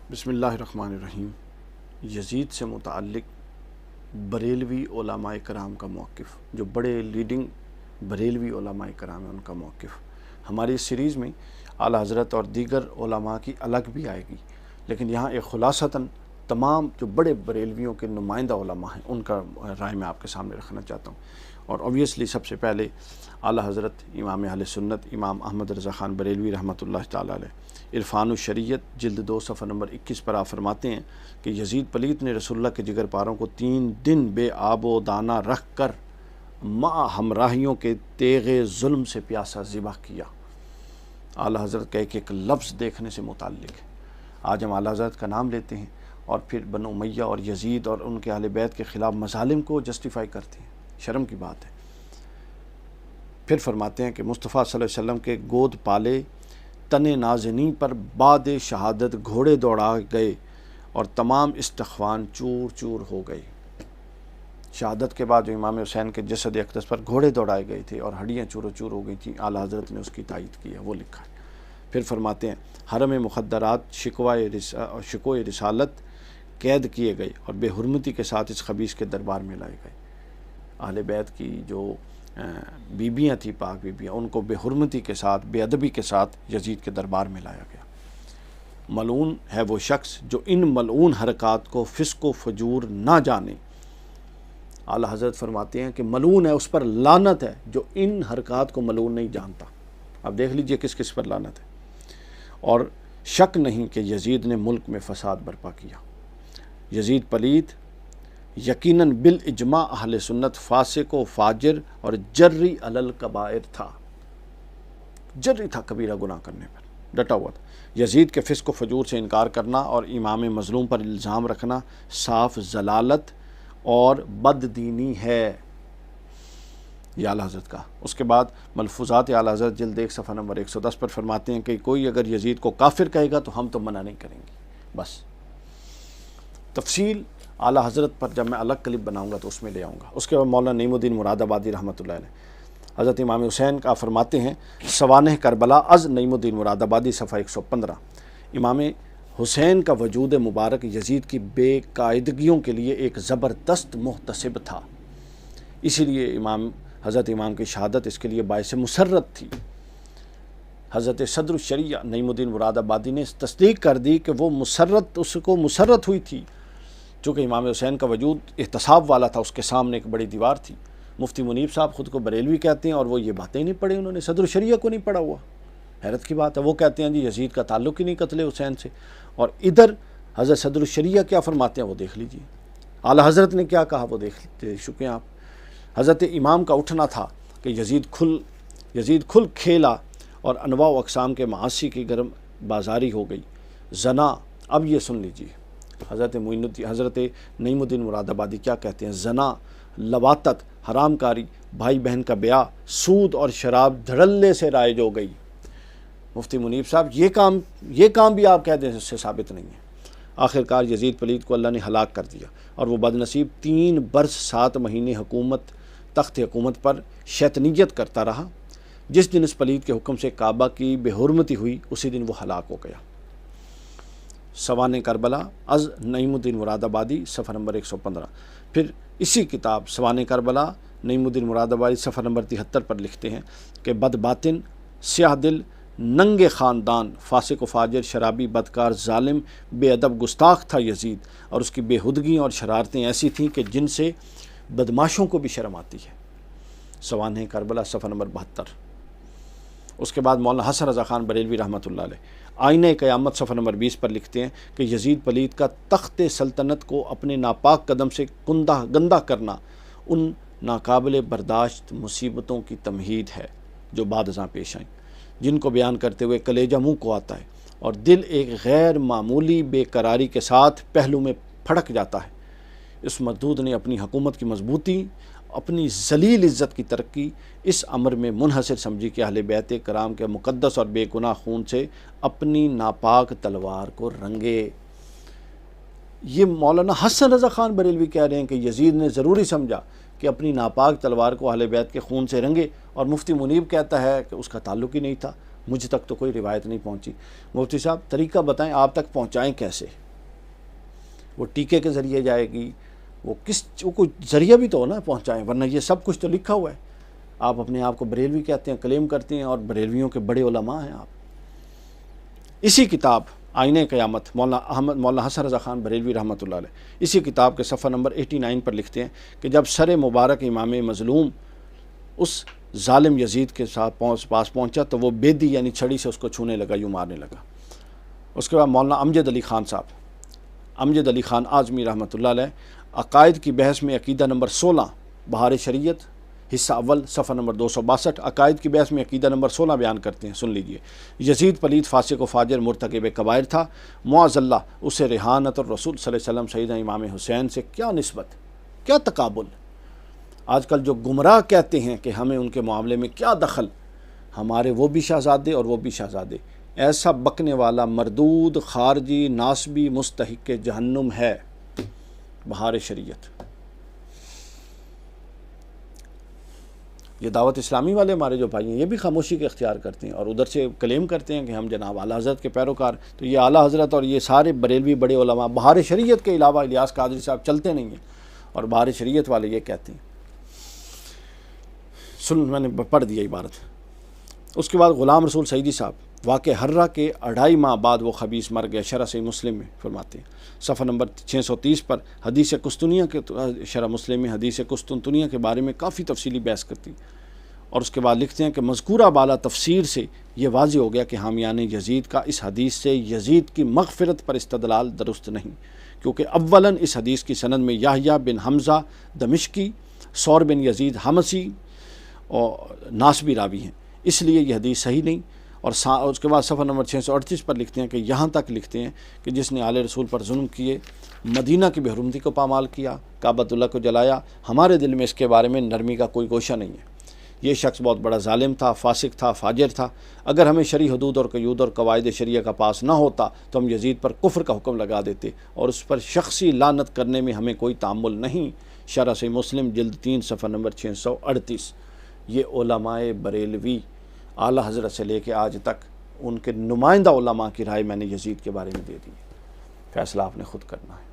بسم اللہ الرحمن الرحیم۔ یزید سے متعلق بریلوی علماء کرام کا موقف، جو بڑے لیڈنگ بریلوی علماء کرام ہیں ان کا موقف ہماری اس سیریز میں اعلیٰ حضرت اور دیگر علماء کی الگ بھی آئے گی، لیکن یہاں ایک خلاصتاً تمام جو بڑے بریلویوں کے نمائندہ علماء ہیں ان کا رائے میں آپ کے سامنے رکھنا چاہتا ہوں۔ اور اوبویسلی سب سے پہلے اعلیٰ حضرت امام اہل سنت امام احمد رضا خان بریلوی رحمۃ اللہ تعالیٰ علیہ، عرفان الشریعت جلد 2 صفحہ نمبر 21 پر آپ فرماتے ہیں کہ یزید پلیت نے رسول اللہ کے جگر پاروں کو 3 دن بے آب و دانہ رکھ کر مع ہمراہیوں کے تیغ ظلم سے پیاسا ذبح کیا۔ اعلیٰ حضرت کا ایک لفظ دیکھنے سے متعلق ہے۔ آج ہم اعلیٰ حضرت کا نام لیتے ہیں اور پھر بنو امیہ اور یزید اور ان کے اہل بیت کے خلاف مظالم کو جسٹیفائی کرتے ہیں، شرم کی بات ہے۔ پھر فرماتے ہیں کہ مصطفیٰ صلی اللہ علیہ وسلم کے گود پالے تن نازنی پر بعد شہادت گھوڑے دوڑا گئے اور تمام استخوان چور چور ہو گئے۔ شہادت کے بعد جو امام حسین کے جسد اقدس پر گھوڑے دوڑائے گئے تھے اور ہڈیاں چور و چور ہو گئی تھیں، اعلیٰ حضرت نے اس کی تائید کی ہے، وہ لکھا ہے۔ پھر فرماتے ہیں حرم مخدرات شکوہ رسالت قید کیے گئے اور بے حرمتی کے ساتھ اس خبیث کے دربار میں لائے گئے۔ اہل بیت کی جو بیبیاں تھیں، پاک بیبیاں، ان کو بے حرمتی کے ساتھ بے ادبی کے ساتھ یزید کے دربار میں لایا گیا۔ ملعون ہے وہ شخص جو ان ملعون حرکات کو فسق و فجور نہ جانے۔ اعلیٰ حضرت فرماتے ہیں کہ ملعون ہے، اس پر لعنت ہے جو ان حرکات کو ملعون نہیں جانتا۔ اب دیکھ لیجئے کس کس پر لعنت ہے۔ اور شک نہیں کہ یزید نے ملک میں فساد برپا کیا۔ یزید پلید یقیناً بالاجماع اہل سنت فاسق و فاجر اور جری علی الکبائر تھا، جری تھا کبیرہ گناہ کرنے پر، ڈٹا ہوا تھا۔ یزید کے فسق و فجور سے انکار کرنا اور امام مظلوم پر الزام رکھنا صاف ضلالت اور بد دینی ہے، یہ اعلیٰ حضرت کا۔ اس کے بعد ملفوظات اعلیٰ حضرت جلد 1 صفحہ نمبر 110 پر فرماتے ہیں کہ کوئی اگر یزید کو کافر کہے گا تو ہم تو منع نہیں کریں گے۔ بس تفصیل اعلیٰ حضرت پر جب میں الگ کلپ بناؤں گا تو اس میں لے آؤں گا۔ اس کے بعد مولانا نعیم الدین مراد آبادی رحمۃ اللہ علیہ حضرت امام حسین کا فرماتے ہیں سوانح کربلا از نعیم الدین مراد آبادی صفحہ 115، امام حسین کا وجود مبارک یزید کی بے قاعدگیوں کے لیے ایک زبردست محتسب تھا، اسی لیے حضرت امام کی شہادت اس کے لیے باعث مسرت تھی۔ حضرت صدر الشریعہ نعیم الدین مراد آبادی نے تصدیق کر دی کہ وہ اس کو مسرت ہوئی تھی، چونکہ امام حسین کا وجود احتساب والا تھا، اس کے سامنے ایک بڑی دیوار تھی۔ مفتی منیب صاحب خود کو بریلوی کہتے ہیں اور وہ یہ باتیں نہیں پڑھی، انہوں نے صدر الشریعہ کو نہیں پڑھا ہوا، حیرت کی بات ہے۔ وہ کہتے ہیں جی یزید کا تعلق ہی نہیں قتل حسین سے، اور ادھر حضرت صدر الشریعہ کیا فرماتے ہیں وہ دیکھ لیجئے۔ اعلیٰ حضرت نے کیا کہا وہ دیکھ چکے ہیں آپ۔ حضرت امام کا اٹھنا تھا کہ یزید کھل کھیلا اور انواع و اقسام کے معاصی کی گرم بازاری ہو گئی۔ زنا، اب یہ سن لیجئے حضرت نعیم الدین مراد آبادی کیا کہتے ہیں، زنا، لواطت، حرام کاری، بھائی بہن کا بیاہ، سود اور شراب دھڑلے سے رائج ہو گئی۔ مفتی منیب صاحب یہ کام بھی آپ کہہ دیں اس سے ثابت نہیں ہے۔ آخر کار یزید پلید کو اللہ نے ہلاک کر دیا اور وہ بدنصیب 3 برس 7 مہینے تخت حکومت پر شیطنیت کرتا رہا۔ جس دن اس پلید کے حکم سے کعبہ کی بے حرمتی ہوئی اسی دن وہ ہلاک ہو گیا۔ سوانح کربلا از نعیم الدین مراد آبادی صفحہ نمبر 115۔ پھر اسی کتاب سوانح کربلا نعیم الدین مراد آبادی صفحہ نمبر 73 پر لکھتے ہیں کہ بد باطن، سیاہ دل، ننگے خاندان، فاسق و فاجر، شرابی، بدکار، ظالم، بے ادب، گستاخ تھا یزید، اور اس کی بے ہدگیاں اور شرارتیں ایسی تھیں کہ جن سے بدماشوں کو بھی شرم آتی ہے۔ سوانح کربلا صفحہ نمبر 72۔ اس کے بعد مولانا حسن رضا خان بریلوی رحمۃ اللہ علیہ آئینہ قیامت صفحہ نمبر 20 پر لکھتے ہیں کہ یزید پلید کا تخت سلطنت کو اپنے ناپاک قدم سے گندہ کرنا ان ناقابل برداشت مصیبتوں کی تمہید ہے جو بعد ازاں پیش آئیں، جن کو بیان کرتے ہوئے کلیجہ منہ کو آتا ہے اور دل ایک غیر معمولی بے قراری کے ساتھ پہلو میں پھڑک جاتا ہے۔ اس مردود نے اپنی حکومت کی مضبوطی، اپنی ذلیل عزت کی ترقی اس امر میں منحصر سمجھی کہ اہل بیت کرام کے مقدس اور بے گناہ خون سے اپنی ناپاک تلوار کو رنگے۔ یہ مولانا حسن رضا خان بریلوی کہہ رہے ہیں کہ یزید نے ضروری سمجھا کہ اپنی ناپاک تلوار کو اہل بیت کے خون سے رنگے، اور مفتی منیب کہتا ہے کہ اس کا تعلق ہی نہیں تھا۔ مجھ تک تو کوئی روایت نہیں پہنچی۔ مفتی صاحب طریقہ بتائیں آپ تک پہنچائیں کیسے؟ وہ ٹیکے کے ذریعے جائے گی، وہ کوئی ذریعہ بھی تو ہو نا پہنچائیں، ورنہ یہ سب کچھ تو لکھا ہوا ہے۔ آپ اپنے آپ کو بریلوی کہتے ہیں، کلیم کرتے ہیں، اور بریلویوں کے بڑے علماء ہیں آپ۔ اسی کتاب آئینہ قیامت مولانا حسن رضا خان بریلوی رحمۃ اللہ علیہ، اسی کتاب کے صفحہ نمبر 89 پر لکھتے ہیں کہ جب سر مبارک امام مظلوم اس ظالم یزید کے پاس پہنچا تو وہ بیدی یعنی چھڑی سے اس کو چھونے لگا، یوں مارنے لگا۔ اس کے بعد مولانا امجد علی خان صاحب، امجد علی خان اعظمی رحمۃ اللہ علیہ، عقائد کی بحث میں عقیدہ نمبر 16 بہار شریعت حصہ اول صفحہ نمبر 262، عقائد کی بحث میں عقیدہ نمبر 16 بیان کرتے ہیں، سن لیجئے۔ یزید پلید فاسق و فاجر مرتکب کبائر تھا، معاذ اللہ، اسے ریحانت الرسول صلی اللہ علیہ وسلم سیدنا امام حسین سے کیا نسبت، کیا تقابل۔ آج کل جو گمراہ کہتے ہیں کہ ہمیں ان کے معاملے میں کیا دخل، ہمارے وہ بھی شہزادے اور وہ بھی شہزادے، ایسا بکنے والا مردود خارجی ناسبی مستحق جہنم ہے۔ بہار شریعت۔ یہ دعوت اسلامی والے ہمارے جو بھائی ہیں یہ بھی خاموشی کے اختیار کرتے ہیں اور ادھر سے کلیم کرتے ہیں کہ ہم جناب اعلیٰ حضرت کے پیروکار، تو یہ اعلیٰ حضرت اور یہ سارے بریلوی بڑے علماء بہار شریعت کے علاوہ الیاس قادری صاحب چلتے نہیں ہیں، اور بہار شریعت والے یہ کہتے ہیں۔ میں نے پڑھ دیا عبارت۔ اس کے بعد غلام رسول سعیدی صاحب، واقع ہررہ کے 2.5 ماہ بعد وہ خبیث مر گیا، شرح صحیح مسلم میں فرماتے ہیں صفحہ نمبر 630 پر۔ حدیث قسطنطنیہ کے شرح مسلم میں حدیث قسطنطنیہ کے بارے میں کافی تفصیلی بحث کرتی، اور اس کے بعد لکھتے ہیں کہ مذکورہ بالا تفسیر سے یہ واضح ہو گیا کہ حامیان یزید کا اس حدیث سے یزید کی مغفرت پر استدلال درست نہیں، کیونکہ اولاً اس حدیث کی سند میں یحییٰ بن حمزہ دمشقی، ثور بن یزید حمصی اور ناسبی راوی ہیں، اس لیے یہ حدیث صحیح نہیں۔ اور اس کے بعد صفحہ نمبر 638 پر لکھتے ہیں کہ یہاں تک لکھتے ہیں کہ جس نے آل رسول پر ظلم کیے، مدینہ کی بے حرمتی کو پامال کیا، کعبۃ اللہ کو جلایا، ہمارے دل میں اس کے بارے میں نرمی کا کوئی گوشہ نہیں ہے۔ یہ شخص بہت بڑا ظالم تھا، فاسق تھا، فاجر تھا۔ اگر ہمیں شرعی حدود اور قیود اور قواعد شریعہ کا پاس نہ ہوتا تو ہم یزید پر کفر کا حکم لگا دیتے، اور اس پر شخصی لعنت کرنے میں ہمیں کوئی تعمل نہیں۔ شرح صحیح مسلم جلد 3 صفحہ نمبر 638۔ یہ علماء بریلوی اعلیٰ حضرت سے لے کے آج تک ان کے نمائندہ علماء کی رائے میں نے یزید کے بارے میں دے دی، فیصلہ آپ نے خود کرنا ہے۔